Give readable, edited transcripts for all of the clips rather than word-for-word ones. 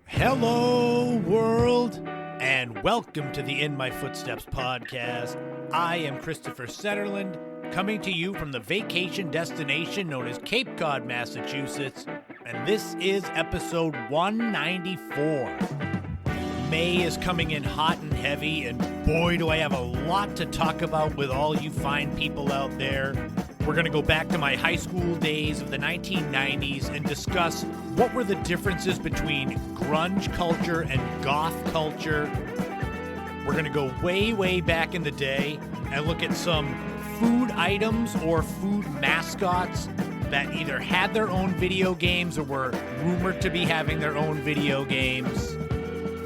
Hello, world, and welcome to the In My Footsteps podcast. I am Christopher Setterland, coming to you from the vacation destination known as Cape Cod, Massachusetts, and this is episode 194. May is coming in hot and heavy, and boy, do I have a lot to talk about with all you fine people out there. We're going to go back to my high school days of the 1990s and discuss what were the differences between grunge culture and goth culture. We're going to go way, way back in the day and look at some food items or food mascots that either had their own video games or were rumored to be having their own video games.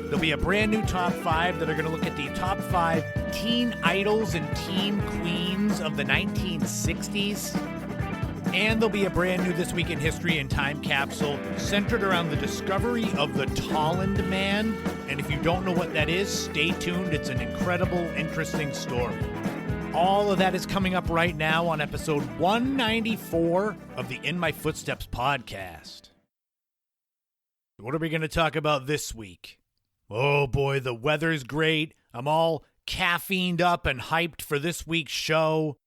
There'll be a brand new top 5 that are going to look at the top 5 teen idols and teen queens of the 1960s. And there'll be a brand new This Week in History and Time capsule centered around the discovery of the Tolland Man. And if you don't know what that is, stay tuned. It's an incredible, interesting story. All of that is coming up right now on episode 194 of the In My Footsteps podcast. What are we going to talk about this week? Oh boy, the weather's great. I'm all caffeined up and hyped for this week's show.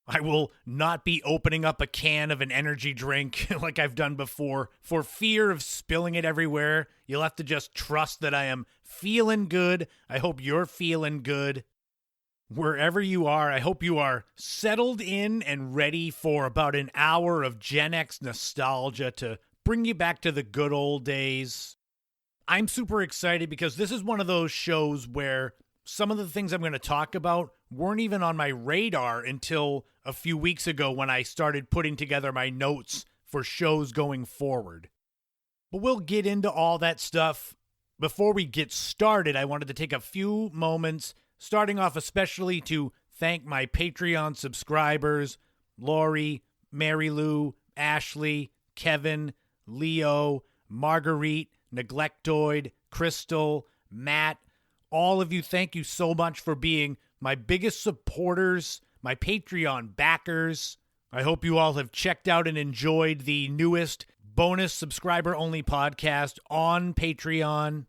I will not be opening up a can of an energy drink like I've done before for fear of spilling it everywhere. You'll have to just trust that I am feeling good. I hope you're feeling good. Wherever you are, I hope you are settled in and ready for about an hour of Gen X nostalgia to bring you back to the good old days. I'm super excited because this is one of those shows where some of the things I'm going to talk about weren't even on my radar until a few weeks ago when I started putting together my notes for shows going forward. But we'll get into all that stuff. Before we get started, I wanted to take a few moments, starting off especially to thank my Patreon subscribers, Lori, Mary Lou, Ashley, Kevin, Leo, Marguerite, Neglectoid, Crystal, Matt, all of you, thank you so much for being my biggest supporters, my Patreon backers. I hope you all have checked out and enjoyed the newest bonus subscriber-only podcast on Patreon.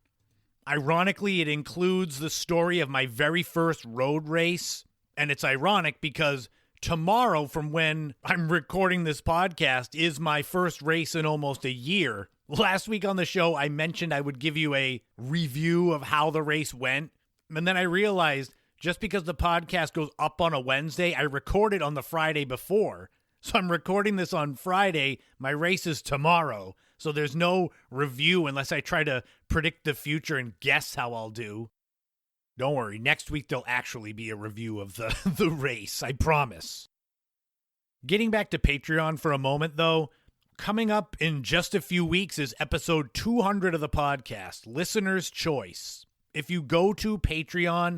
Ironically, it includes the story of my very first road race, and it's ironic because tomorrow, from when I'm recording this podcast, is my first race in almost a year. Last week on the show, I mentioned I would give you a review of how the race went. And then I realized just because the podcast goes up on a Wednesday, I record it on the Friday before. So I'm recording this on Friday. My race is tomorrow. So there's no review unless I try to predict the future and guess how I'll do. Don't worry, next week there'll actually be a review of the race, I promise. Getting back to Patreon for a moment, though, coming up in just a few weeks is episode 200 of the podcast, Listener's Choice. If you go to Patreon,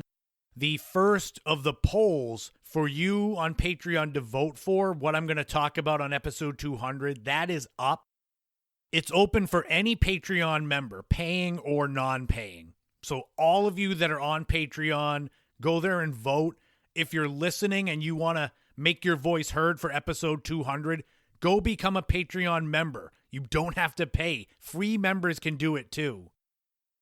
the first of the polls for you on Patreon to vote for what I'm going to talk about on episode 200, that is up. It's open for any Patreon member, paying or non-paying. So all of you that are on Patreon, go there and vote. If you're listening and you want to make your voice heard for episode 200, go become a Patreon member. You don't have to pay. Free members can do it too.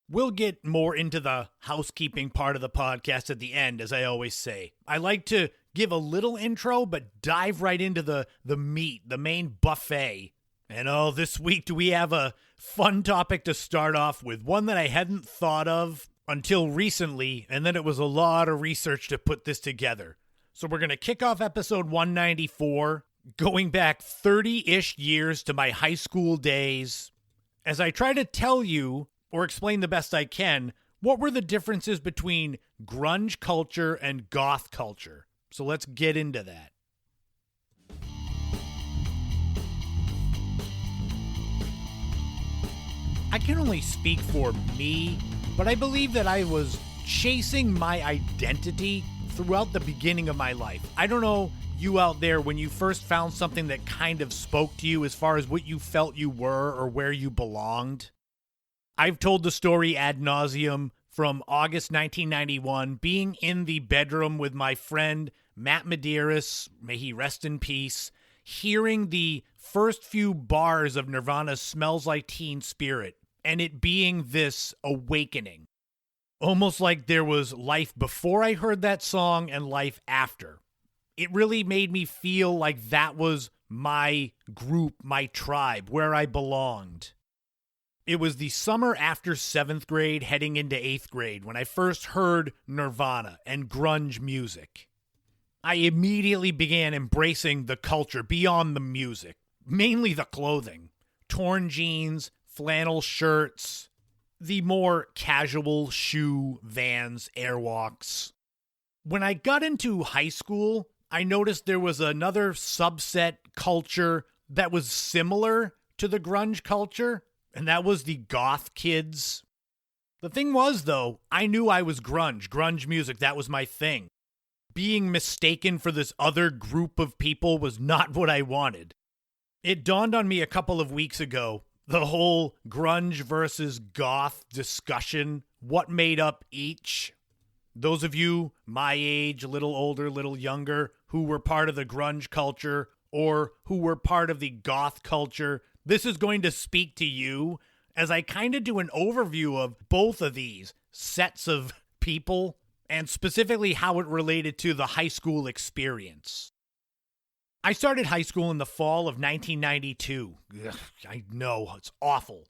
We'll get more into the housekeeping part of the podcast at the end, as I always say. I like to give a little intro, but dive right into the meat, the main buffet. And this week we have a fun topic to start off with, one that I hadn't thought of until recently, and then it was a lot of research to put this together. So we're going to kick off episode 194, going back 30-ish years to my high school days, as I try to tell you, or explain the best I can, what were the differences between grunge culture and goth culture. So let's get into that. I can only speak for me, but I believe that I was chasing my identity throughout the beginning of my life. I don't know you out there when you first found something that kind of spoke to you as far as what you felt you were or where you belonged. I've told the story ad nauseum from August 1991, being in the bedroom with my friend Matt Medeiros, may he rest in peace, hearing the first few bars of Nirvana's Smells Like Teen Spirit, and it being this awakening. Almost like there was life before I heard that song and life after. It really made me feel like that was my group, my tribe, where I belonged. It was the summer after 7th grade, heading into 8th grade, when I first heard Nirvana and grunge music. I immediately began embracing the culture beyond the music, mainly the clothing. Torn jeans, flannel shirts, the more casual shoe, Vans, Airwalks. When I got into high school, I noticed there was another subset culture that was similar to the grunge culture, and that was the goth kids. The thing was, though, I knew I was grunge music, that was my thing. Being mistaken for this other group of people was not what I wanted. It dawned on me a couple of weeks ago, the whole grunge versus goth discussion, what made up each. Those of you my age, a little older, a little younger, who were part of the grunge culture or who were part of the goth culture, this is going to speak to you as I kind of do an overview of both of these sets of people and specifically how it related to the high school experience. I started high school in the fall of 1992. Ugh, I know, it's awful.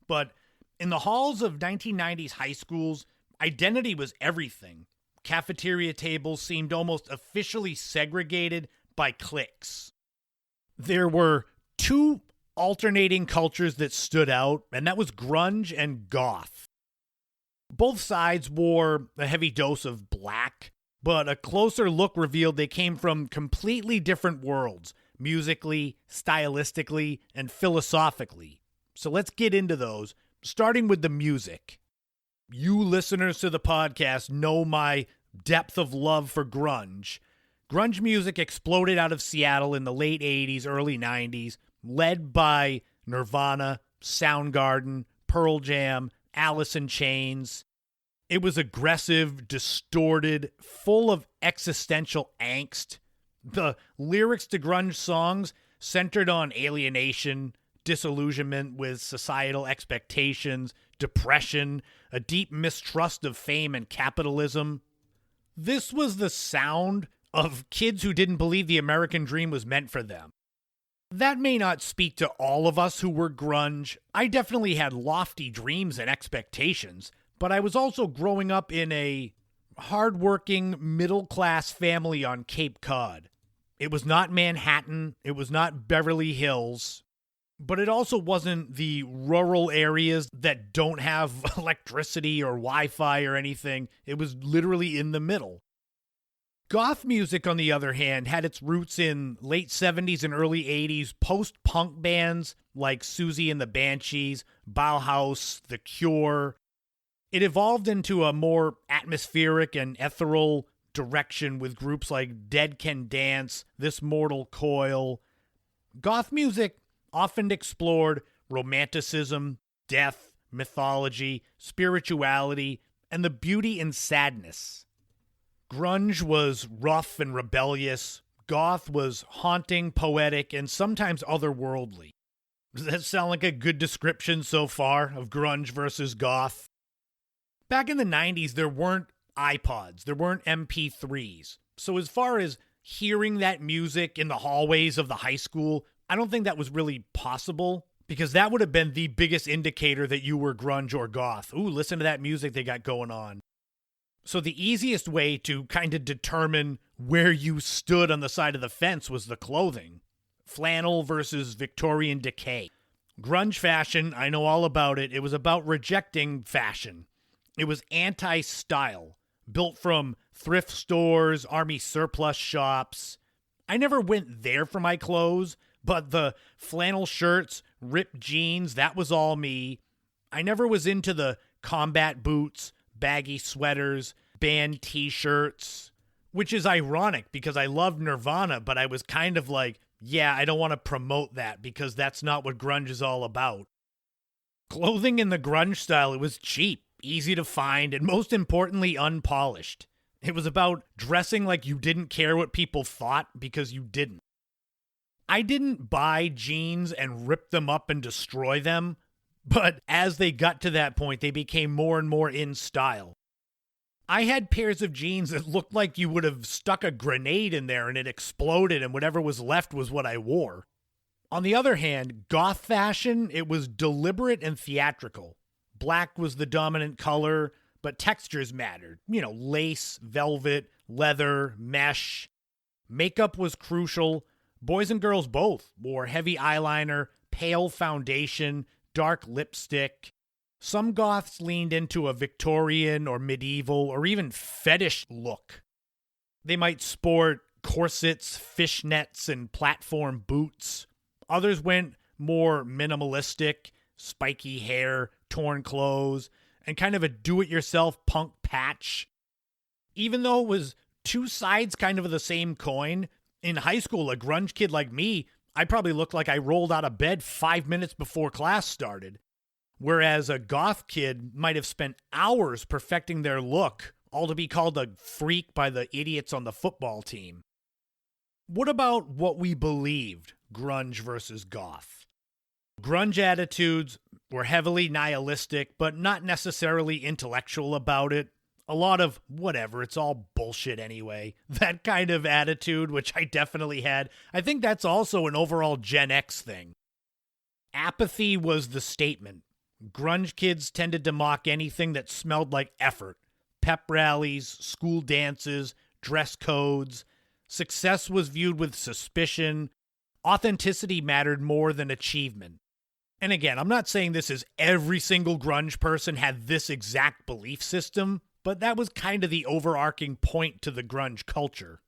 But in the halls of 1990s high schools, identity was everything. Cafeteria tables seemed almost officially segregated by cliques. There were two alternating cultures that stood out, and that was grunge and goth. Both sides wore a heavy dose of black, but a closer look revealed they came from completely different worlds, musically, stylistically, and philosophically. So let's get into those, starting with the music. You listeners to the podcast know my depth of love for grunge. Grunge music exploded out of Seattle in the late 80s, early 90s, led by Nirvana, Soundgarden, Pearl Jam, Alice in Chains. It was aggressive, distorted, full of existential angst. The lyrics to grunge songs centered on alienation, disillusionment with societal expectations, depression, a deep mistrust of fame and capitalism. This was the sound of kids who didn't believe the American dream was meant for them. That may not speak to all of us who were grunge. I definitely had lofty dreams and expectations, but I was also growing up in a hardworking, middle-class family on Cape Cod. It was not Manhattan, it was not Beverly Hills, but it also wasn't the rural areas that don't have electricity or Wi-Fi or anything. It was literally in the middle. Goth music, on the other hand, had its roots in late 70s and early 80s post-punk bands like Susie and the Banshees, Bauhaus, The Cure. It evolved into a more atmospheric and ethereal direction with groups like Dead Can Dance, This Mortal Coil. Goth music often explored romanticism, death, mythology, spirituality, and the beauty in sadness. Grunge was rough and rebellious. Goth was haunting, poetic, and sometimes otherworldly. Does that sound like a good description so far of grunge versus goth? Back in the 90s, there weren't iPods, there weren't MP3s. So as far as hearing that music in the hallways of the high school, I don't think that was really possible, because that would have been the biggest indicator that you were grunge or goth. Ooh, listen to that music they got going on. So the easiest way to kind of determine where you stood on the side of the fence was the clothing. Flannel versus Victorian decay. Grunge fashion, I know all about it. It was about rejecting fashion. It was anti-style, built from thrift stores, army surplus shops. I never went there for my clothes, but the flannel shirts, ripped jeans, that was all me. I never was into the combat boots, baggy sweaters, band t-shirts, which is ironic because I love Nirvana, but I was kind of like, yeah, I don't want to promote that because that's not what grunge is all about. Clothing in the grunge style, it was cheap, easy to find, and most importantly, unpolished. It was about dressing like you didn't care what people thought because you didn't. I didn't buy jeans and rip them up and destroy them, but as they got to that point, they became more and more in style. I had pairs of jeans that looked like you would have stuck a grenade in there and it exploded and whatever was left was what I wore. On the other hand, goth fashion, it was deliberate and theatrical. Black was the dominant color, but textures mattered. Lace, velvet, leather, mesh. Makeup was crucial. Boys and girls both wore heavy eyeliner, pale foundation, dark lipstick. Some goths leaned into a Victorian or medieval or even fetish look. They might sport corsets, fishnets, and platform boots. Others went more minimalistic, spiky hair, torn clothes, and kind of a do-it-yourself punk patch. Even though it was two sides kind of the same coin, in high school, a grunge kid like me, I probably looked like I rolled out of bed 5 minutes before class started. Whereas a goth kid might have spent hours perfecting their look, all to be called a freak by the idiots on the football team. What about what we believed, grunge versus goth? Grunge attitudes were heavily nihilistic, but not necessarily intellectual about it. A lot of whatever, it's all bullshit anyway. That kind of attitude, which I definitely had. I think that's also an overall Gen X thing. Apathy was the statement. Grunge kids tended to mock anything that smelled like effort. Pep rallies, school dances, dress codes. Success was viewed with suspicion. Authenticity mattered more than achievement. And again, I'm not saying this is every single grunge person had this exact belief system, but that was kind of the overarching point to the grunge culture.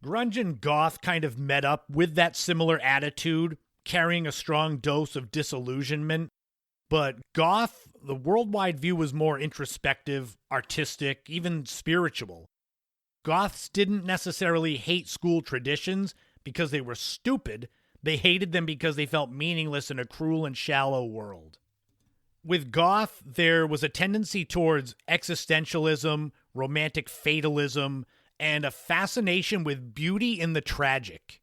Grunge and goth kind of met up with that similar attitude, carrying a strong dose of disillusionment. But goth, the worldwide view was more introspective, artistic, even spiritual. Goths didn't necessarily hate school traditions because they were stupid. They hated them because they felt meaningless in a cruel and shallow world. With goth, there was a tendency towards existentialism, romantic fatalism, and a fascination with beauty in the tragic.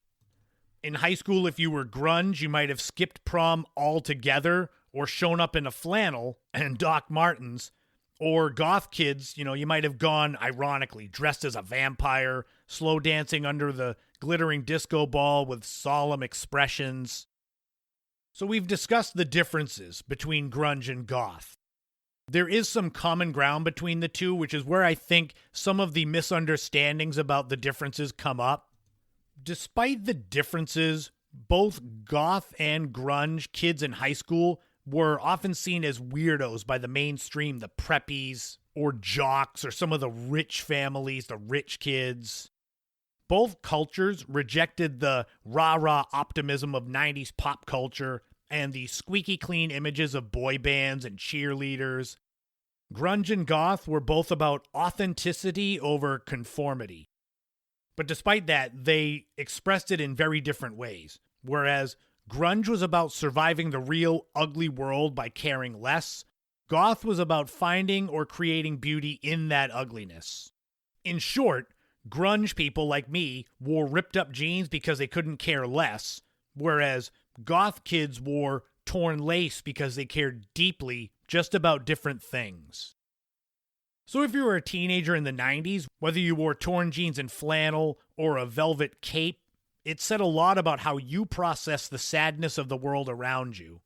In high school, if you were grunge, you might have skipped prom altogether or shown up in a flannel and Doc Martens. Or goth kids, you might have gone, ironically, dressed as a vampire, slow dancing under the glittering disco ball with solemn expressions. So we've discussed the differences between grunge and goth. There is some common ground between the two, which is where I think some of the misunderstandings about the differences come up. Despite the differences, both goth and grunge kids in high school were often seen as weirdos by the mainstream, the preppies or jocks or some of the rich families, the rich kids. Both cultures rejected the rah-rah optimism of 90s pop culture and the squeaky clean images of boy bands and cheerleaders. Grunge and goth were both about authenticity over conformity. But despite that, they expressed it in very different ways. Whereas grunge was about surviving the real ugly world by caring less, goth was about finding or creating beauty in that ugliness. In short, grunge people like me wore ripped up jeans because they couldn't care less, whereas goth kids wore torn lace because they cared deeply just about different things. So if you were a teenager in the 90s, whether you wore torn jeans and flannel or a velvet cape, it said a lot about how you process the sadness of the world around you.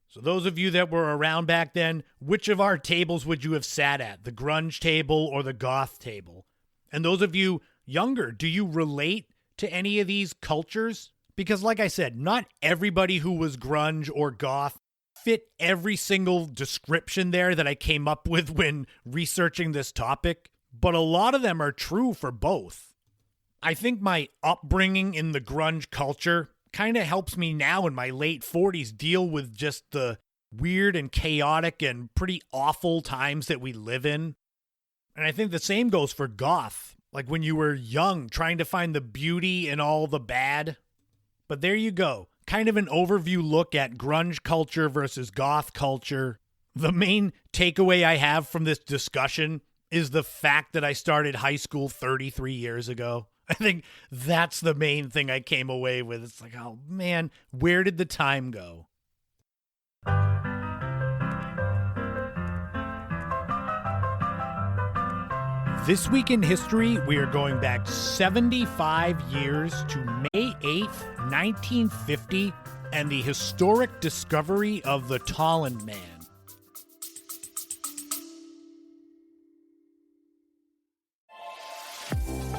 So those of you that were around back then, which of our tables would you have sat at? The grunge table or the goth table? And those of you younger, do you relate to any of these cultures? Because like I said, not everybody who was grunge or goth fit every single description there that I came up with when researching this topic, but a lot of them are true for both. I think my upbringing in the grunge culture kind of helps me now in my late 40s deal with just the weird and chaotic and pretty awful times that we live in. And I think the same goes for goth, like when you were young, trying to find the beauty in all the bad. But there you go, kind of an overview look at grunge culture versus goth culture. The main takeaway I have from this discussion is the fact that I started high school 33 years ago. I think that's the main thing I came away with. It's like, oh man, where did the time go? This week in history, we are going back 75 years to May 8th, 1950, and the historic discovery of the Tolland Man.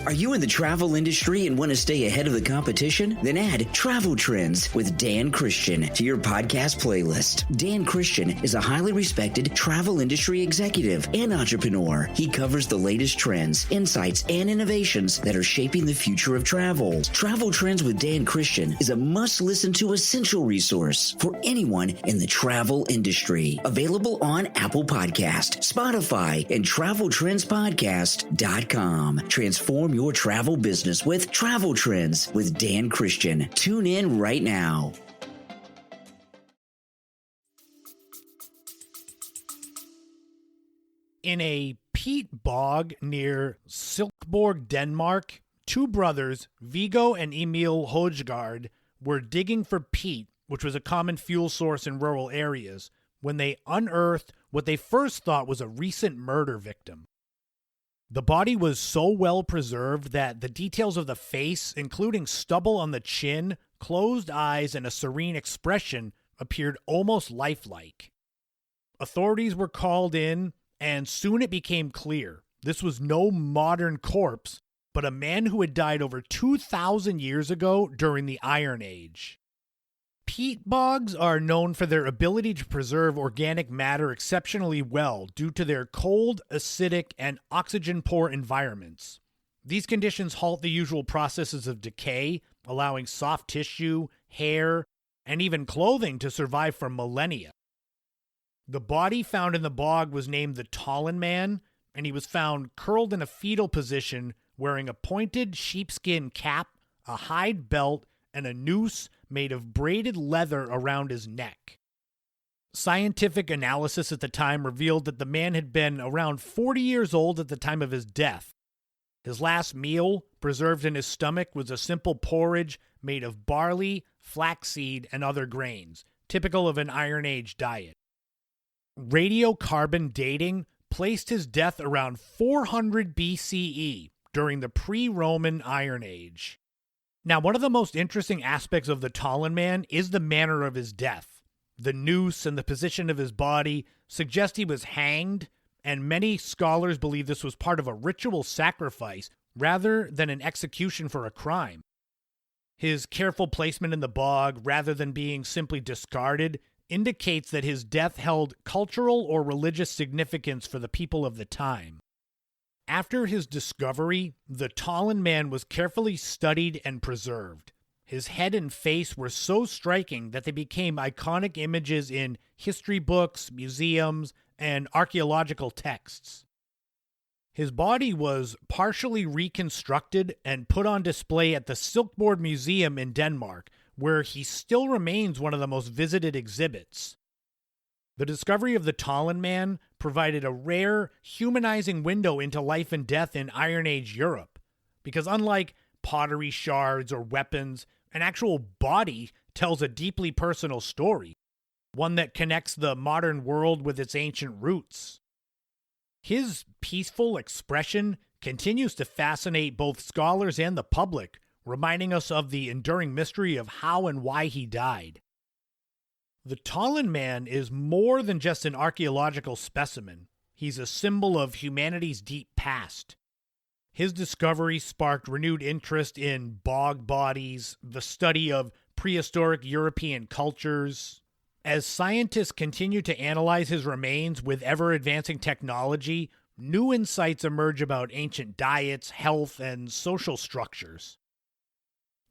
Are you in the travel industry and want to stay ahead of the competition? Then add Travel Trends with Dan Christian to your podcast playlist. Dan Christian is a highly respected travel industry executive and entrepreneur. He covers the latest trends, insights, and innovations that are shaping the future of travel. Travel Trends with Dan Christian is a must-listen-to essential resource for anyone in the travel industry. Available on Apple Podcast, Spotify, and TravelTrendsPodcast.com. Transform your travel business with Travel Trends with Dan Christian. Tune in right now. In a peat bog near Silkeborg, Denmark, two brothers, Viggo and Emil Højgaard, were digging for peat, which was a common fuel source in rural areas, when they unearthed what they first thought was a recent murder victim. The body was so well preserved that the details of the face, including stubble on the chin, closed eyes, and a serene expression, appeared almost lifelike. Authorities were called in, and soon it became clear this was no modern corpse, but a man who had died over 2,000 years ago during the Iron Age. Peat bogs are known for their ability to preserve organic matter exceptionally well due to their cold, acidic, and oxygen-poor environments. These conditions halt the usual processes of decay, allowing soft tissue, hair, and even clothing to survive for millennia. The body found in the bog was named the Tolland Man, and he was found curled in a fetal position wearing a pointed sheepskin cap, a hide belt, and a noose made of braided leather around his neck. Scientific analysis at the time revealed that the man had been around 40 years old at the time of his death. His last meal, preserved in his stomach, was a simple porridge made of barley, flaxseed, and other grains, typical of an Iron Age diet. Radiocarbon dating placed his death around 400 BCE during the pre-Roman Iron Age. Now, one of the most interesting aspects of the Tolland Man is the manner of his death. The noose and the position of his body suggest he was hanged, and many scholars believe this was part of a ritual sacrifice rather than an execution for a crime. His careful placement in the bog, rather than being simply discarded, indicates that his death held cultural or religious significance for the people of the time. After his discovery, the Tolland Man was carefully studied and preserved. His head and face were so striking that they became iconic images in history books, museums, and archaeological texts. His body was partially reconstructed and put on display at the Silkeborg Museum in Denmark, where he still remains one of the most visited exhibits. The discovery of the Tolland Man provided a rare, humanizing window into life and death in Iron Age Europe, because unlike pottery shards or weapons, an actual body tells a deeply personal story, one that connects the modern world with its ancient roots. His peaceful expression continues to fascinate both scholars and the public, reminding us of the enduring mystery of how and why he died. The Tolland Man is more than just an archaeological specimen. He's a symbol of humanity's deep past. His discovery sparked renewed interest in bog bodies, the study of prehistoric European cultures. As scientists continue to analyze his remains with ever-advancing technology, new insights emerge about ancient diets, health, and social structures.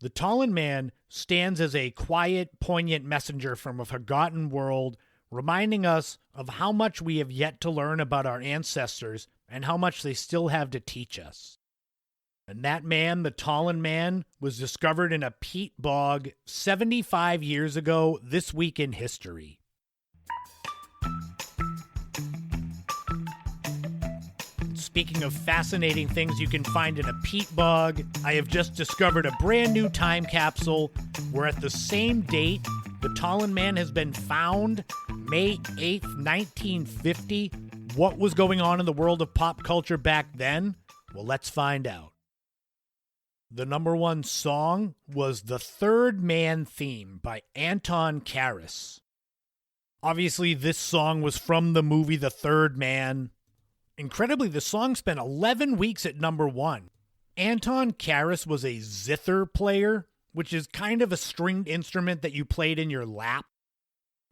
The Tolland Man stands as a quiet, poignant messenger from a forgotten world, reminding us of how much we have yet to learn about our ancestors and how much they still have to teach us. And that man, the Tolland Man, was discovered in a peat bog 75 years ago this week in history. speaking of fascinating things you can find in a peat bog, I have just discovered a brand new time capsule where at the same date, the Tallinn Man has been found, May 8th, 1950. What was going on in the world of pop culture back then? Well, let's find out. The number one song was The Third Man Theme by Anton Karas. Obviously, this song was from the movie The Third Man. Incredibly, the song spent 11 weeks at number one. Anton Karas was a zither player, which is kind of a stringed instrument that you played in your lap.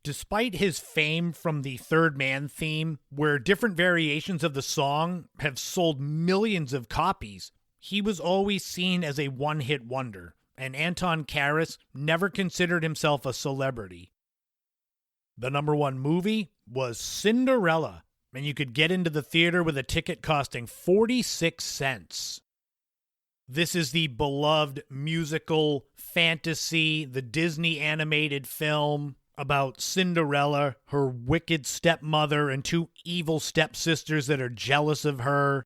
Despite his fame from the Third Man theme, where different variations of the song have sold millions of copies, he was always seen as a one-hit wonder, and Anton Karas never considered himself a celebrity. The number one movie was Cinderella, and you could get into the theater with a ticket costing 46 cents. This is the beloved musical fantasy, the Disney animated film about Cinderella, her wicked stepmother, and two evil stepsisters that are jealous of her.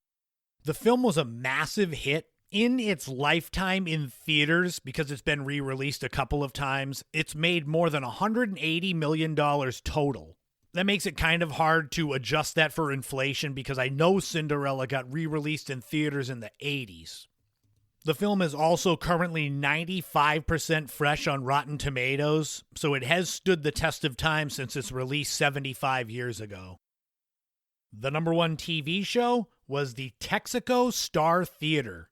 The film was a massive hit in its lifetime in theaters because it's been re-released a couple of times. It's made more than $180 million total. That makes it kind of hard to adjust that for inflation because I know Cinderella got re-released in theaters in the 80s. The film is also currently 95% fresh on Rotten Tomatoes, so it has stood the test of time since its release 75 years ago. The number one TV show was the Texaco Star Theater.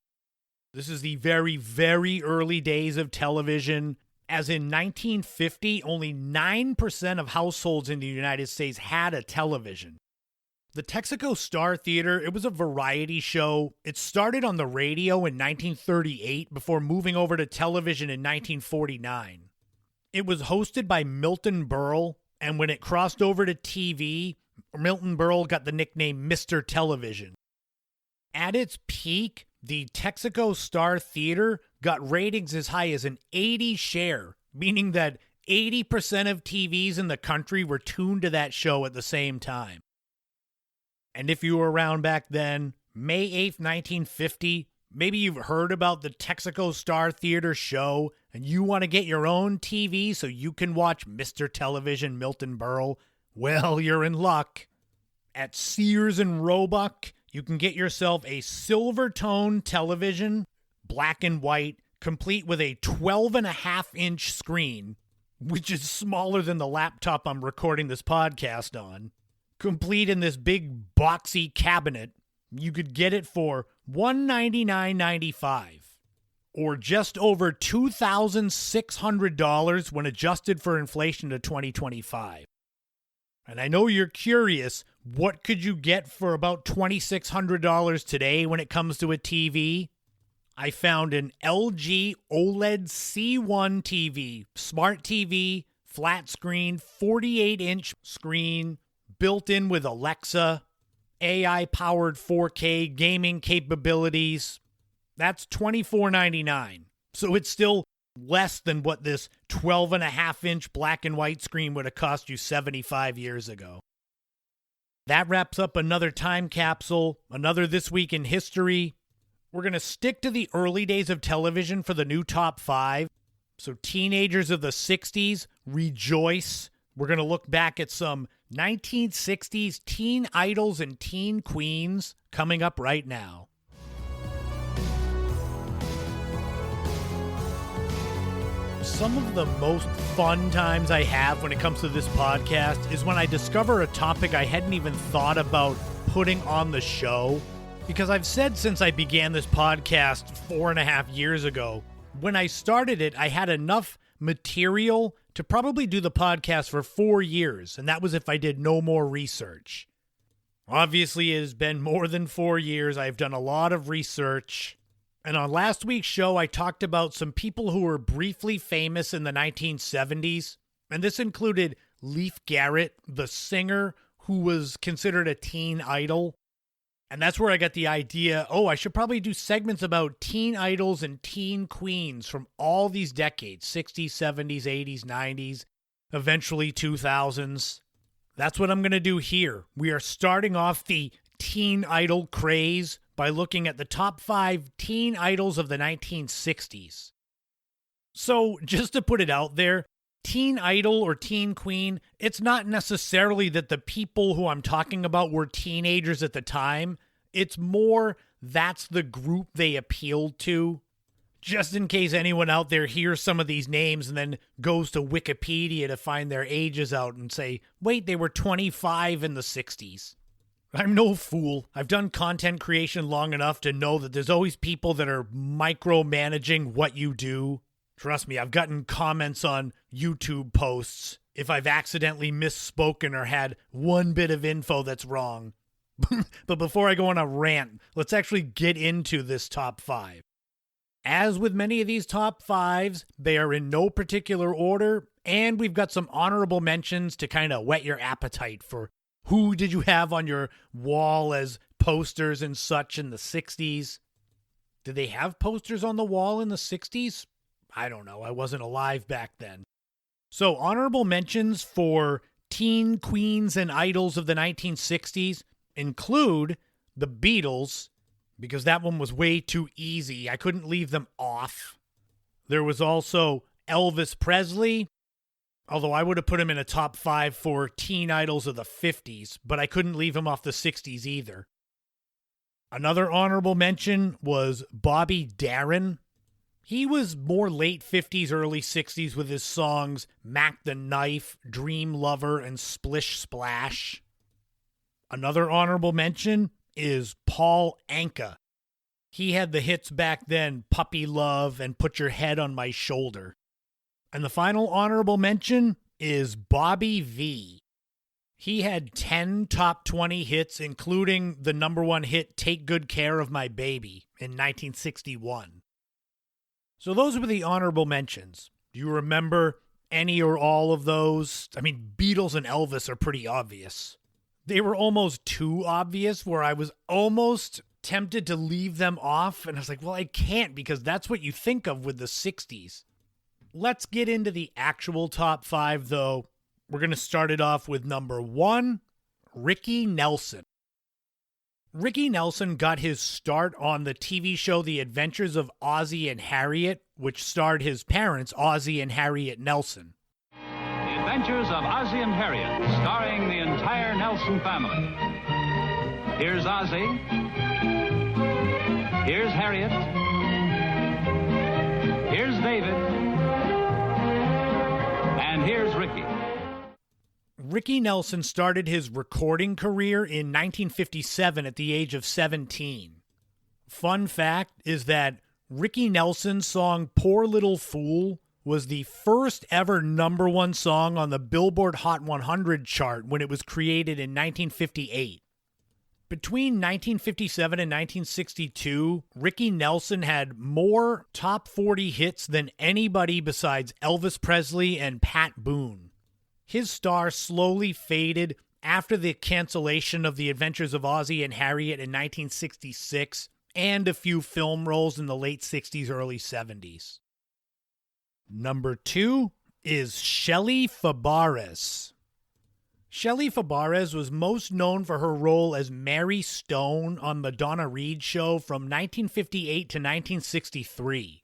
This is the very, very early days of television, as in 1950, only 9% of households in the United States had a television. The Texaco Star Theater, it was a variety show. It started on the radio in 1938 before moving over to television in 1949. It was hosted by Milton Berle, and when it crossed over to TV, Milton Berle got the nickname Mr. Television. At its peak, the Texaco Star Theater got ratings as high as an 80 share, meaning that 80% of TVs in the country were tuned to that show at the same time. And if you were around back then, May 8th, 1950, maybe you've heard about the Texaco Star Theater show and you want to get your own TV so you can watch Mr. Television Milton Berle. Well, you're in luck. At Sears and Roebuck, you can get yourself a silver-tone television, black and white, complete with a 12.5-inch screen, which is smaller than the laptop I'm recording this podcast on. Complete in this big boxy cabinet. You could get it for $199.95, or just over $2,600 when adjusted for inflation to 2025. And I know you're curious, what could you get for about $2,600 today when it comes to a TV? I found an LG OLED C1 TV, smart TV, flat screen, 48-inch screen, built in with Alexa, AI-powered 4K gaming capabilities. That's $24.99. So it's still less than what this 12.5-inch black and white screen would have cost you 75 years ago. That wraps up another time capsule, another This Week in History. We're going to stick to the early days of television for the new top 5. So teenagers of the 60s, rejoice. We're going to look back at some 1960s teen idols and teen queens coming up right now. Some of the most fun times I have when it comes to this podcast is when I discover a topic I hadn't even thought about putting on the show. Because I've said since I began this podcast 4.5 years ago, when I started it, I had enough material to probably do the podcast for 4 years, and that was if I did no more research. Obviously, it has been more than 4 years. I've done a lot of research. And on last week's show, I talked about some people who were briefly famous in the 1970s. And this included Leif Garrett, the singer who was considered a teen idol. And that's where I got the idea, I should probably do segments about teen idols and teen queens from all these decades, 60s, 70s, 80s, 90s, eventually 2000s. That's what I'm going to do here. We are starting off the teen idol craze by looking at the top 5 teen idols of the 1960s. So, just to put it out there, teen idol or teen queen, it's not necessarily that the people who I'm talking about were teenagers at the time. It's more that's the group they appealed to. Just in case anyone out there hears some of these names and then goes to Wikipedia to find their ages out and say, wait, they were 25 in the 60s. I'm no fool. I've done content creation long enough to know that there's always people that are micromanaging what you do. Trust me, I've gotten comments on YouTube posts if I've accidentally misspoken or had one bit of info that's wrong. But before I go on a rant, let's actually get into this top 5. As with many of these top 5s, they are in no particular order, and we've got some honorable mentions to kind of whet your appetite for who did you have on your wall as posters and such in the 60s. Did they have posters on the wall in the 60s? I don't know. I wasn't alive back then. So, honorable mentions for teen queens and idols of the 1960s include the Beatles, because that one was way too easy. I couldn't leave them off. There was also Elvis Presley, although I would have put him in a top 5 for teen idols of the 50s, but I couldn't leave him off the 60s either. Another honorable mention was Bobby Darin. He was more late 50s, early 60s with his songs Mac the Knife, Dream Lover, and Splish Splash. Another honorable mention is Paul Anka. He had the hits back then, Puppy Love and Put Your Head on My Shoulder. And the final honorable mention is Bobby V. He had 10 top 20 hits, including the number 1 hit, Take Good Care of My Baby, in 1961. So those were the honorable mentions. Do you remember any or all of those? I mean, Beatles and Elvis are pretty obvious. They were almost too obvious where I was almost tempted to leave them off. And I was like, well, I can't because that's what you think of with the 60s. Let's get into the actual top 5, though. We're going to start it off with number 1, Ricky Nelson. Ricky Nelson got his start on the TV show The Adventures of Ozzie and Harriet, which starred his parents, Ozzie and Harriet Nelson. The Adventures of Ozzie and Harriet, starring the entire Nelson family. Here's Ozzie. Here's Harriet. Here's David. And here's Ricky. Ricky Nelson started his recording career in 1957 at the age of 17. Fun fact is that Ricky Nelson's song Poor Little Fool was the first ever number 1 song on the Billboard Hot 100 chart when it was created in 1958. Between 1957 and 1962, Ricky Nelson had more top 40 hits than anybody besides Elvis Presley and Pat Boone. His star slowly faded after the cancellation of The Adventures of Ozzie and Harriet in 1966 and a few film roles in the late 60s, early 70s. Number 2 is Shelley Fabares. Shelley Fabares was most known for her role as Mary Stone on The Donna Reed Show from 1958 to 1963.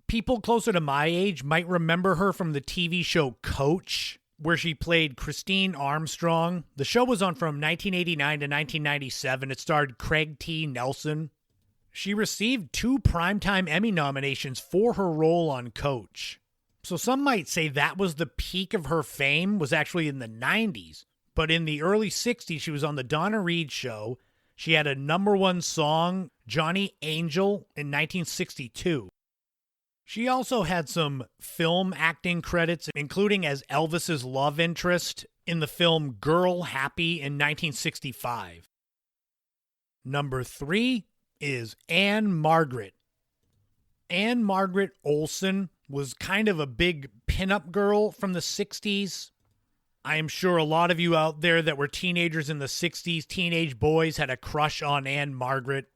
People closer to my age might remember her from the TV show Coach, where she played Christine Armstrong. The show was on from 1989 to 1997. It starred Craig T. Nelson. She received 2 Primetime Emmy nominations for her role on Coach. So some might say that was the peak of her fame, was actually in the 90s. But in the early 60s, she was on the Donna Reed Show. She had a number 1 song, Johnny Angel, in 1962. She also had some film acting credits, including as Elvis's love interest in the film Girl Happy in 1965. Number 3 is Anne Margaret. Anne Margaret Olsen was kind of a big pinup girl from the 60s. I am sure a lot of you out there that were teenagers in the 60s, teenage boys, had a crush on Anne Margaret.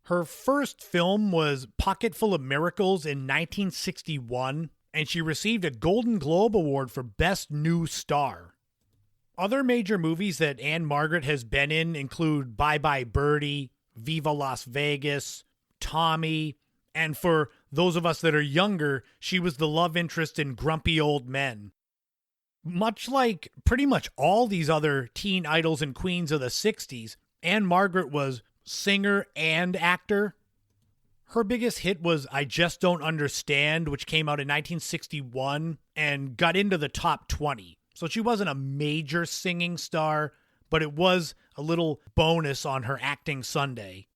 Her first film was Pocketful of Miracles in 1961, and she received a Golden Globe Award for Best New Star. Other major movies that Ann-Margret has been in include Bye Bye Birdie, Viva Las Vegas, Tommy, and for those of us that are younger, she was the love interest in Grumpy Old Men. Much like pretty much all these other teen idols and queens of the 60s, Ann-Margret was singer and actor. Her biggest hit was I Just Don't Understand, which came out in 1961 and got into the top 20. So she wasn't a major singing star, but it was a little bonus on her acting Sunday.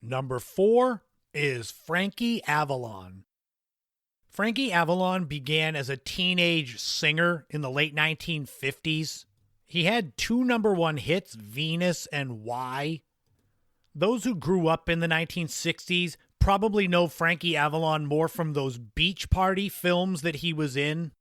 Number 4 is Frankie Avalon. Frankie Avalon began as a teenage singer in the late 1950s. He had 2 number 1 hits, Venus and Why. Those who grew up in the 1960s probably know Frankie Avalon more from those beach party films that he was in.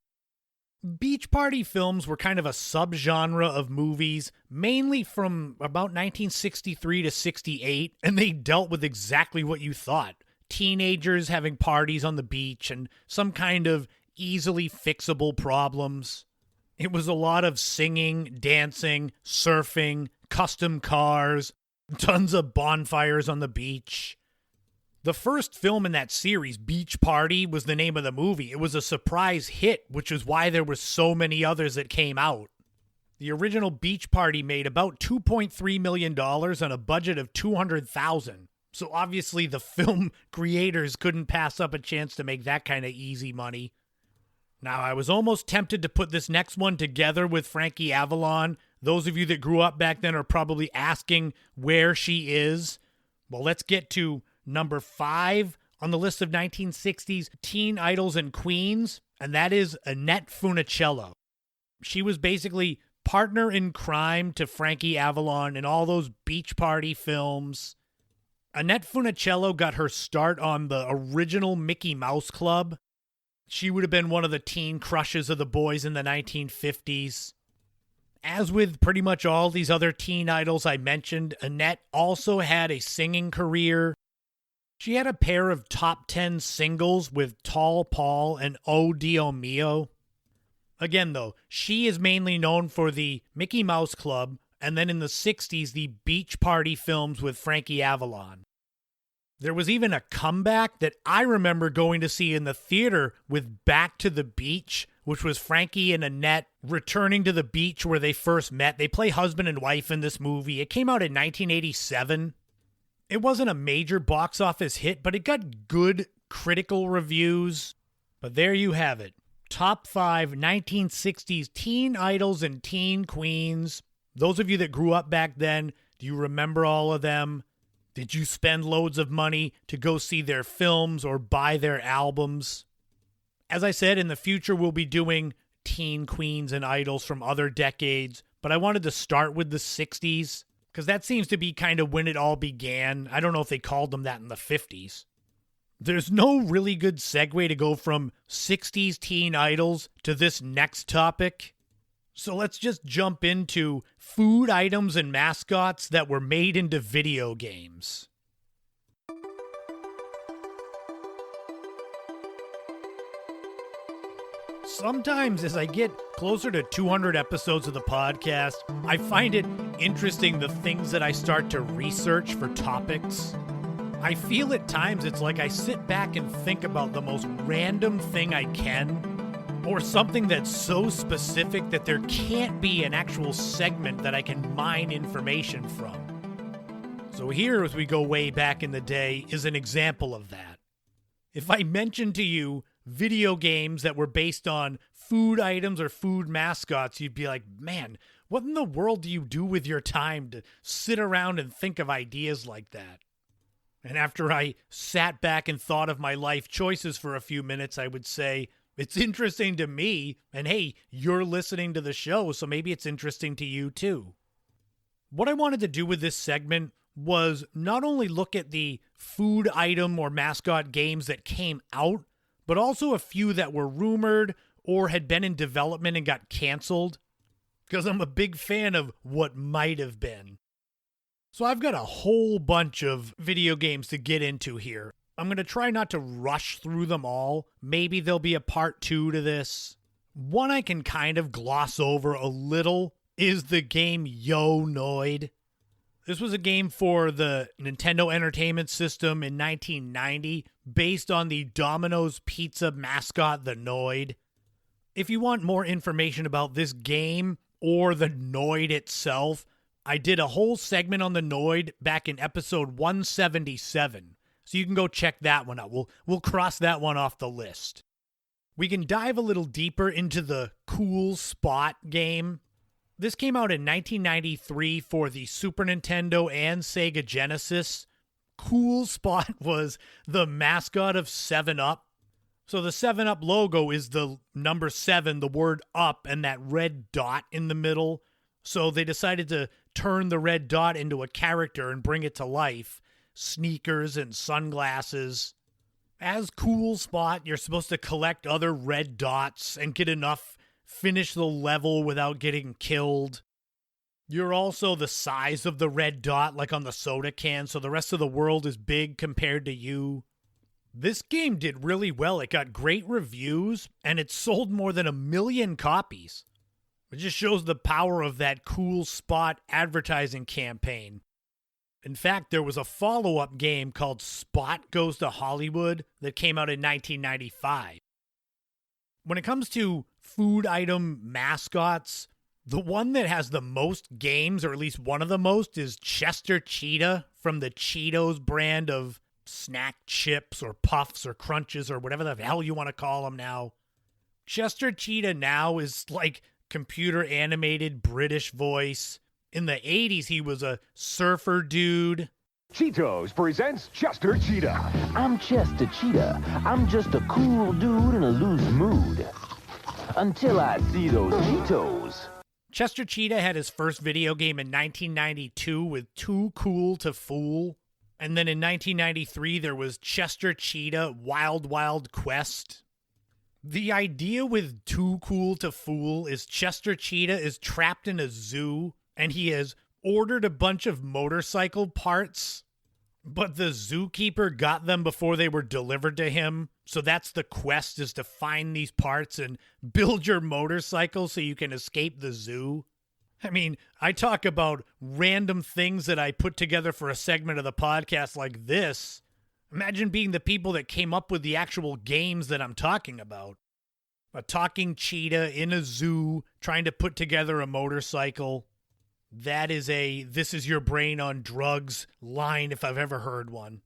Beach party films were kind of a subgenre of movies, mainly from about 1963 to 68, and they dealt with exactly what you thought. Teenagers having parties on the beach and some kind of easily fixable problems. It was a lot of singing, dancing, surfing, custom cars, tons of bonfires on the beach. The first film in that series, Beach Party, was the name of the movie. It was a surprise hit, which is why there were so many others that came out. The original Beach Party made about $2.3 million on a budget of $200,000. So obviously the film creators couldn't pass up a chance to make that kind of easy money. Now, I was almost tempted to put this next one together with Frankie Avalon. Those of you that grew up back then are probably asking where she is. Well, let's get to number 5 on the list of 1960s teen idols and queens, and that is Annette Funicello. She was basically partner in crime to Frankie Avalon in all those beach party films. Annette Funicello got her start on the original Mickey Mouse Club. She would have been one of the teen crushes of the boys in the 1950s. As with pretty much all these other teen idols I mentioned, Annette also had a singing career. She had a pair of top 10 singles with Tall Paul and Oh Dio Mio. Again, though, she is mainly known for the Mickey Mouse Club, and then in the 60s, the beach party films with Frankie Avalon. There was even a comeback that I remember going to see in the theater with Back to the Beach, which was Frankie and Annette returning to the beach where they first met. They play husband and wife in this movie. It came out in 1987. It wasn't a major box office hit, but it got good critical reviews. But there you have it. Top 5 1960s teen idols and teen queens. Those of you that grew up back then, do you remember all of them? Did you spend loads of money to go see their films or buy their albums? As I said, in the future we'll be doing teen queens and idols from other decades, but I wanted to start with the 60s, because that seems to be kind of when it all began. I don't know if they called them that in the 50s. There's no really good segue to go from 60s teen idols to this next topic. So let's just jump into food items and mascots that were made into video games. Sometimes as I get closer to 200 episodes of the podcast, I find it interesting the things that I start to research for topics. I feel at times it's like I sit back and think about the most random thing I can, or something that's so specific that there can't be an actual segment that I can mine information from. So here, as we go way back in the day, is an example of that. If I mention to you video games that were based on food items or food mascots, you'd be like, man, what in the world do you do with your time to sit around and think of ideas like that? And after I sat back and thought of my life choices for a few minutes, I would say, it's interesting to me, and hey, you're listening to the show, so maybe it's interesting to you too. What I wanted to do with this segment was not only look at the food item or mascot games that came out, but also a few that were rumored or had been in development and got canceled, because I'm a big fan of what might have been. So I've got a whole bunch of video games to get into here. I'm going to try not to rush through them all. Maybe there'll be a part 2 to this. One I can kind of gloss over a little is the game Yo Noid. This was a game for the Nintendo Entertainment System in 1990, based on the Domino's Pizza mascot, the Noid. If you want more information about this game or the Noid itself, I did a whole segment on the Noid back in episode 177, so you can go check that one out. We'll cross that one off the list. We can dive a little deeper into the Cool Spot game. This came out in 1993 for the Super Nintendo and Sega Genesis. Cool Spot was the mascot of 7-Up. So the 7-Up logo is the number 7, the word up, and that red dot in the middle. So they decided to turn the red dot into a character and bring it to life. Sneakers and sunglasses. As Cool Spot, you're supposed to collect other red dots and get enough, finish the level without getting killed. You're also the size of the red dot, like on the soda can, so the rest of the world is big compared to you. This game did really well. It got great reviews, and it sold more than 1 million copies. It just shows the power of that Cool Spot advertising campaign. In fact, there was a follow-up game called Spot Goes to Hollywood that came out in 1995. When it comes to food item mascots, the one that has the most games, or at least one of the most, is Chester Cheetah from the Cheetos brand of snack chips or puffs or crunches or whatever the hell you want to call them now. Chester Cheetah now is like computer animated British voice. In the 80s, he was a surfer dude. Cheetos presents Chester Cheetah. I'm Chester Cheetah. I'm just a cool dude in a loose mood. Until I see those Cheetos. Chester Cheetah had his first video game in 1992 with Too Cool to Fool. And then in 1993, there was Chester Cheetah Wild Wild Quest. The idea with Too Cool to Fool is Chester Cheetah is trapped in a zoo, and he has ordered a bunch of motorcycle parts, but the zookeeper got them before they were delivered to him. So that's the quest, is to find these parts and build your motorcycle so you can escape the zoo. I mean, I talk about random things that I put together for a segment of the podcast like this. Imagine being the people that came up with the actual games that I'm talking about. A talking cheetah in a zoo trying to put together a motorcycle. That is a "this is your brain on drugs" line if I've ever heard one.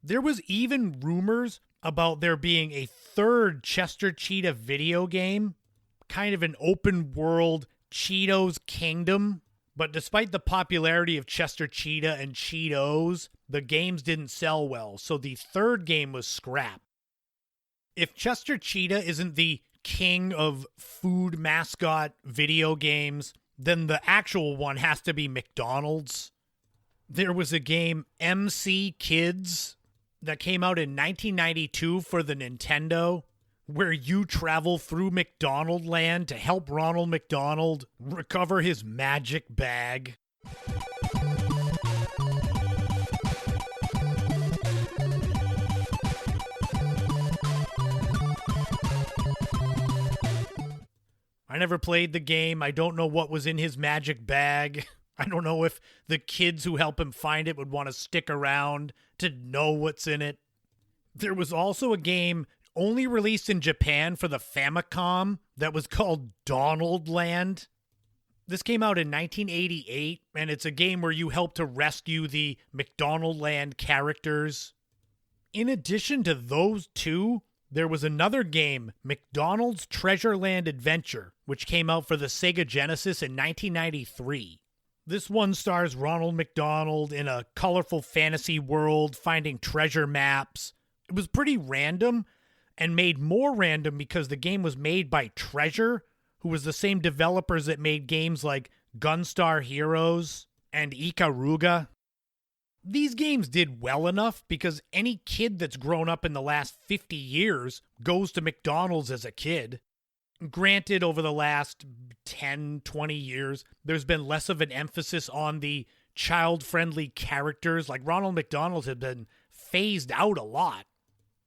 There was even rumors about there being a third Chester Cheetah video game, kind of an open world Cheetos Kingdom. But despite the popularity of Chester Cheetah and Cheetos, the games didn't sell well, so the third game was scrapped. If Chester Cheetah isn't the king of food mascot video games, then the actual one has to be McDonald's. There was a game, MC Kids, that came out in 1992 for the Nintendo, where you travel through McDonald Land to help Ronald McDonald recover his magic bag. I never played the game. I don't know what was in his magic bag. I don't know if the kids who help him find it would want to stick around to know what's in it. There was also a game only released in Japan for the Famicom that was called Donald Land. This came out in 1988, and it's a game where you help to rescue the McDonald Land characters. In addition to those two, there was another game, McDonald's Treasure Land Adventure, which came out for the Sega Genesis in 1993. This one stars Ronald McDonald in a colorful fantasy world finding treasure maps. It was pretty random, and made more random because the game was made by Treasure, who was the same developers that made games like Gunstar Heroes and Ikaruga. These games did well enough because any kid that's grown up in the last 50 years goes to McDonald's as a kid. Granted, over the last 10, 20 years, there's been less of an emphasis on the child-friendly characters. Like Ronald McDonald had been phased out a lot.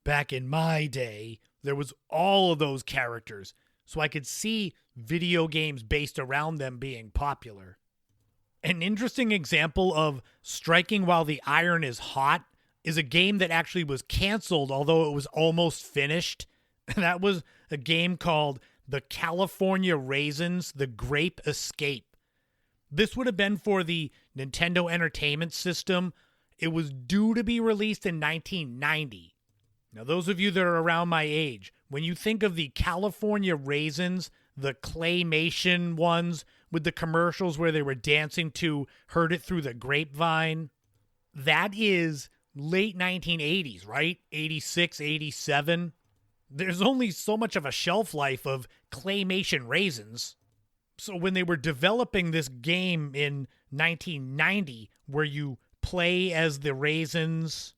Back in my day, there was all of those characters, so I could see video games based around them being popular. An interesting example of striking while the iron is hot is a game that actually was canceled, although it was almost finished. And that was a game called The California Raisins, The Grape Escape. This would have been for the Nintendo Entertainment System. It was due to be released in 1990. Now, those of you that are around my age, when you think of the California Raisins, the claymation ones with the commercials where they were dancing to Heard It Through the Grapevine, that is late 1980s, right? 86, 87. There's only so much of a shelf life of claymation raisins. So when they were developing this game in 1990, where you play as the raisins,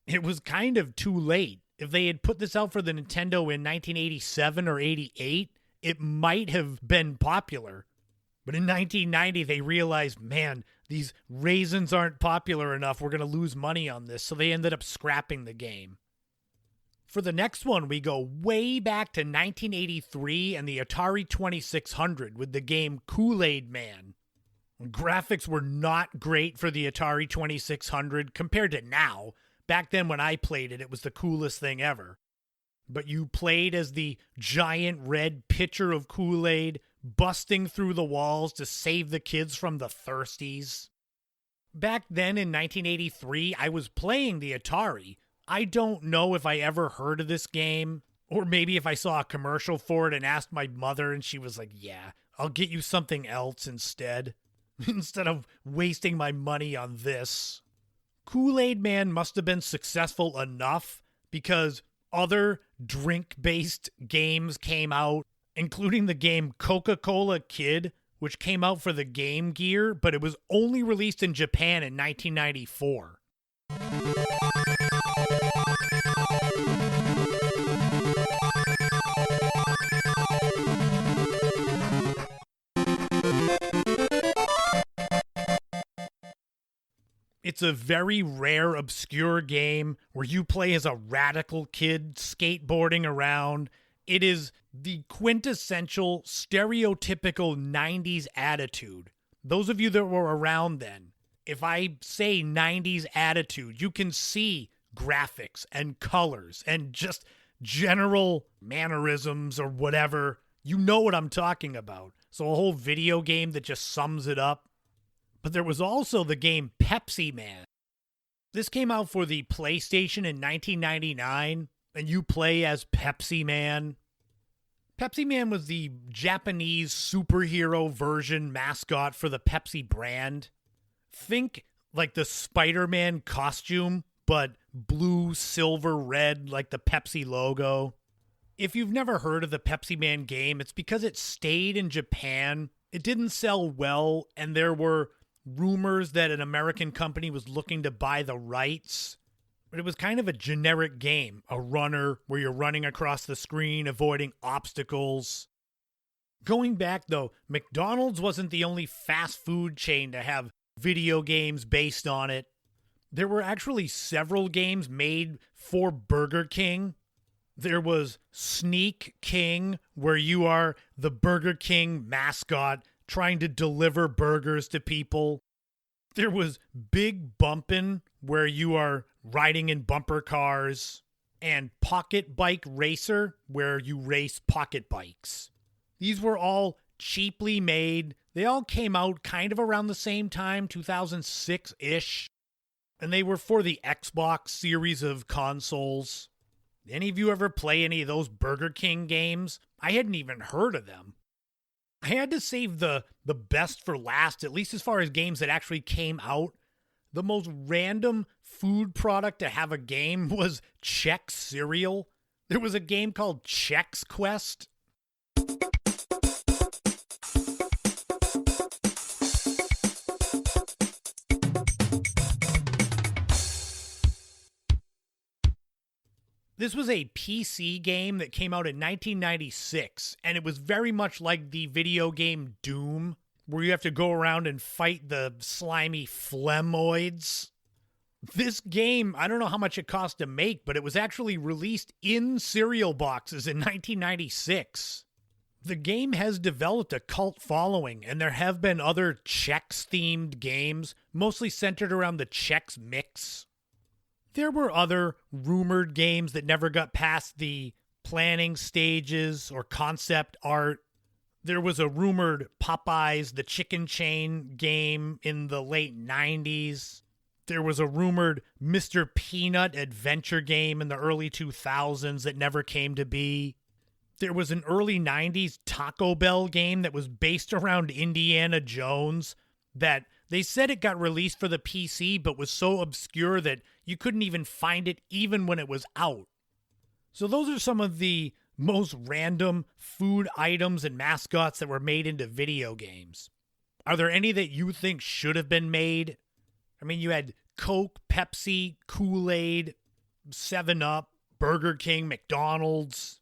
it was kind of too late. If they had put this out for the Nintendo in 1987 or 88, it might have been popular. But in 1990, they realized, man, these raisins aren't popular enough. We're going to lose money on this. So they ended up scrapping the game. For the next one, we go way back to 1983 and the Atari 2600 with the game Kool-Aid Man. Graphics were not great for the Atari 2600 compared to now. Back then when I played it, it was the coolest thing ever. But you played as the giant red pitcher of Kool-Aid, busting through the walls to save the kids from the thirsties. Back then in 1983, I was playing the Atari. I don't know if I ever heard of this game, or maybe if I saw a commercial for it and asked my mother and she was like, yeah, I'll get you something else instead, instead of wasting my money on this. Kool-Aid Man must have been successful enough because other drink-based games came out, including the game Coca-Cola Kid, which came out for the Game Gear, but it was only released in Japan in 1994. It's a very rare, obscure game where you play as a radical kid skateboarding around. It is the quintessential, stereotypical 90s attitude. Those of you that were around then, if I say 90s attitude, you can see graphics and colors and just general mannerisms or whatever. You know what I'm talking about. So a whole video game that just sums it up. But there was also the game Pepsi Man. This came out for the PlayStation in 1999, and you play as Pepsi Man. Pepsi Man was the Japanese superhero version mascot for the Pepsi brand. Think like the Spider-Man costume, but blue, silver, red, like the Pepsi logo. If you've never heard of the Pepsi Man game, it's because it stayed in Japan. It didn't sell well, and there were rumors that an American company was looking to buy the rights. But it was kind of a generic game, a runner where you're running across the screen, avoiding obstacles. Going back though, McDonald's wasn't the only fast food chain to have video games based on it. There were actually several games made for Burger King. There was Sneak King, where you are the Burger King mascot trying to deliver burgers to people. There was Big Bumpin', where you are riding in bumper cars. And Pocket Bike Racer, where you race pocket bikes. These were all cheaply made. They all came out kind of around the same time, 2006-ish. And they were for the Xbox series of consoles. Any of you ever play any of those Burger King games? I hadn't even heard of them. I had to save the best for last, at least as far as games that actually came out. The most random food product to have a game was Chex cereal. There was a game called Chex Quest. This was a PC game that came out in 1996, and it was very much like the video game Doom, where you have to go around and fight the slimy phlegmoids. This game, I don't know how much it cost to make, but it was actually released in cereal boxes in 1996. The game has developed a cult following, and there have been other Chex-themed games, mostly centered around the Chex Mix. There were other rumored games that never got past the planning stages or concept art. There was a rumored Popeyes the Chicken Chain game in the late 90s. There was a rumored Mr. Peanut adventure game in the early 2000s that never came to be. There was an early 90s Taco Bell game that was based around Indiana Jones that they said it got released for the PC but was so obscure that you couldn't even find it even when it was out. So those are some of the most random food items and mascots that were made into video games. Are there any that you think should have been made? I mean, you had Coke, Pepsi, Kool-Aid, 7-Up, Burger King, McDonald's.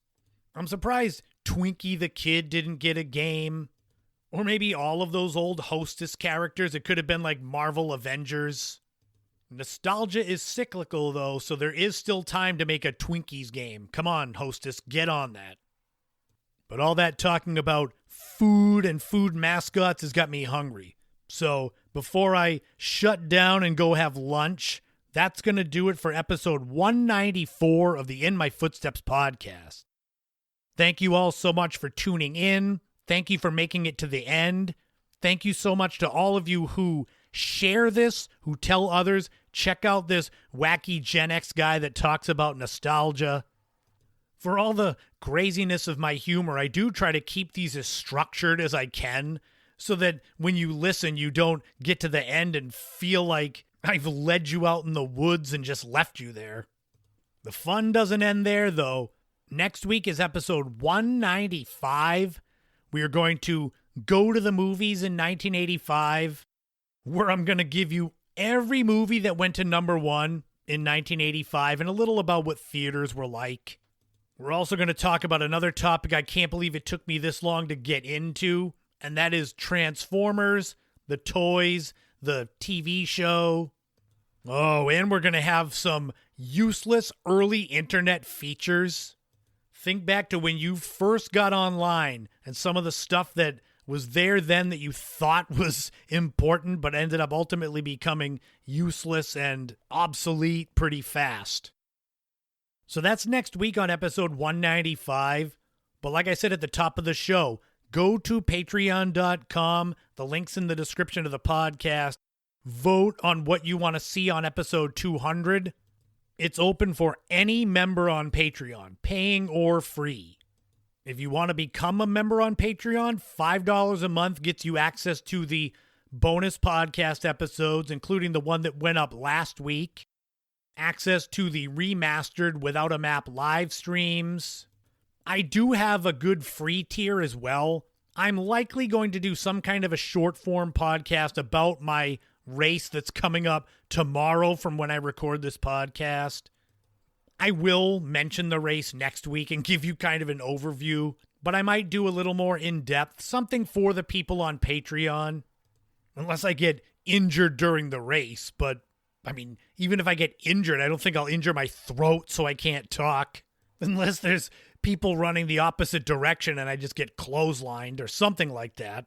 I'm surprised Twinkie the Kid didn't get a game. Or maybe all of those old Hostess characters. It could have been like Marvel Avengers. Nostalgia is cyclical, though, so there is still time to make a Twinkies game. Come on, Hostess, get on that. But all that talking about food and food mascots has got me hungry. So before I shut down and go have lunch, that's going to do it for episode 194 of the In My Footsteps podcast. Thank you all so much for tuning in. Thank you for making it to the end. Thank you so much to all of you who share this, who tell others, check out this wacky Gen X guy that talks about nostalgia. For all the craziness of my humor, I do try to keep these as structured as I can so that when you listen, you don't get to the end and feel like I've led you out in the woods and just left you there. The fun doesn't end there, though. Next week is episode 195. We are going to go to the movies in 1985, where I'm going to give you every movie that went to number one in 1985 and a little about what theaters were like. We're also going to talk about another topic I can't believe it took me this long to get into, and that is Transformers, the toys, the TV show. Oh, and we're going to have some useless early internet features. Think back to when you first got online and some of the stuff that was there then that you thought was important but ended up ultimately becoming useless and obsolete pretty fast. So that's next week on episode 195. But like I said at the top of the show, go to patreon.com. The link's in the description of the podcast. Vote on what you want to see on episode 200. It's open for any member on Patreon, paying or free. If you want to become a member on Patreon, $5 a month gets you access to the bonus podcast episodes, including the one that went up last week, access to the remastered Without a Map live streams. I do have a good free tier as well. I'm likely going to do some kind of a short form podcast about my race that's coming up tomorrow from when I record this podcast. I will mention the race next week and give you kind of an overview, but I might do a little more in-depth, something for the people on Patreon, unless I get injured during the race. But, I mean, even if I get injured, I don't think I'll injure my throat so I can't talk, unless there's people running the opposite direction and I just get clotheslined or something like that.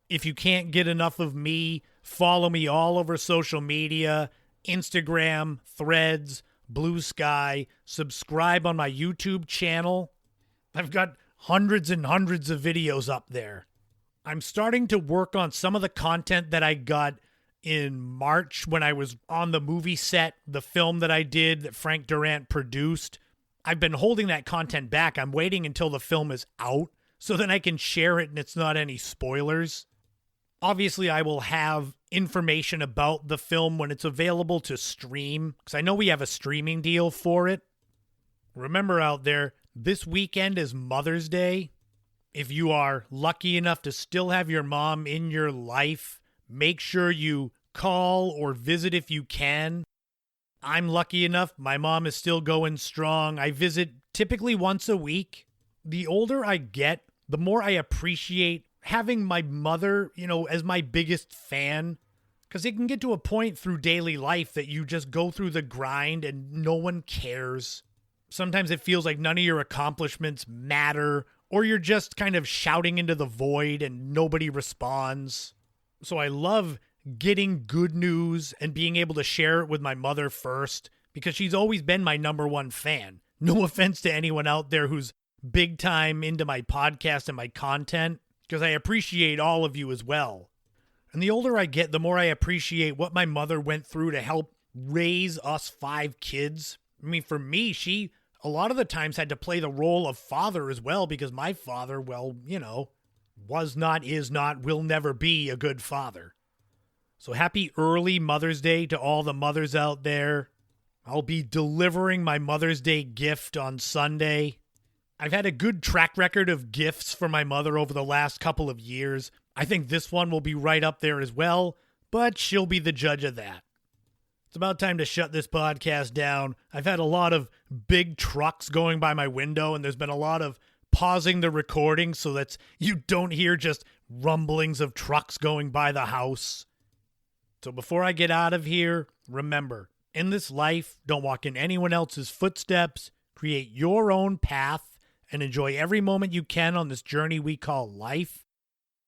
If you can't get enough of me, follow me all over social media, Instagram, Threads, Blue Sky, subscribe on my YouTube channel. I've got hundreds and hundreds of videos up there. I'm starting to work on some of the content that I got in March when I was on the movie set, the film that I did that Frank Durant produced. I've been holding that content back. I'm waiting until the film is out so then I can share it and it's not any spoilers. Obviously, I will have information about the film when it's available to stream, because I know we have a streaming deal for it. Remember out there, this weekend is Mother's Day. If you are lucky enough to still have your mom in your life, make sure you call or visit if you can. I'm lucky enough. My mom is still going strong. I visit typically once a week. The older I get, the more I appreciate having my mother, as my biggest fan, because it can get to a point through daily life that you just go through the grind and no one cares. Sometimes it feels like none of your accomplishments matter, or you're just kind of shouting into the void and nobody responds. So I love getting good news and being able to share it with my mother first, because she's always been my number one fan. No offense to anyone out there who's big time into my podcast and my content, because I appreciate all of you as well. And the older I get, the more I appreciate what my mother went through to help raise us 5 kids. I mean, for me, she a lot of the times had to play the role of father as well, because my father, was not, is not, will never be a good father. So happy early Mother's Day to all the mothers out there. I'll be delivering my Mother's Day gift on Sunday. I've had a good track record of gifts for my mother over the last couple of years. I think this one will be right up there as well, but she'll be the judge of that. It's about time to shut this podcast down. I've had a lot of big trucks going by my window, and there's been a lot of pausing the recording so that you don't hear just rumblings of trucks going by the house. So before I get out of here, remember, in this life, don't walk in anyone else's footsteps, create your own path, and enjoy every moment you can on this journey we call life,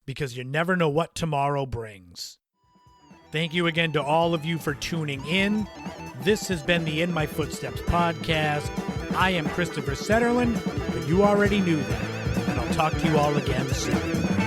because you never know what tomorrow brings. Thank you again to all of you for tuning in. This has been the In My Footsteps podcast. I am Christopher Setterland, but you already knew that, and I'll talk to you all again soon.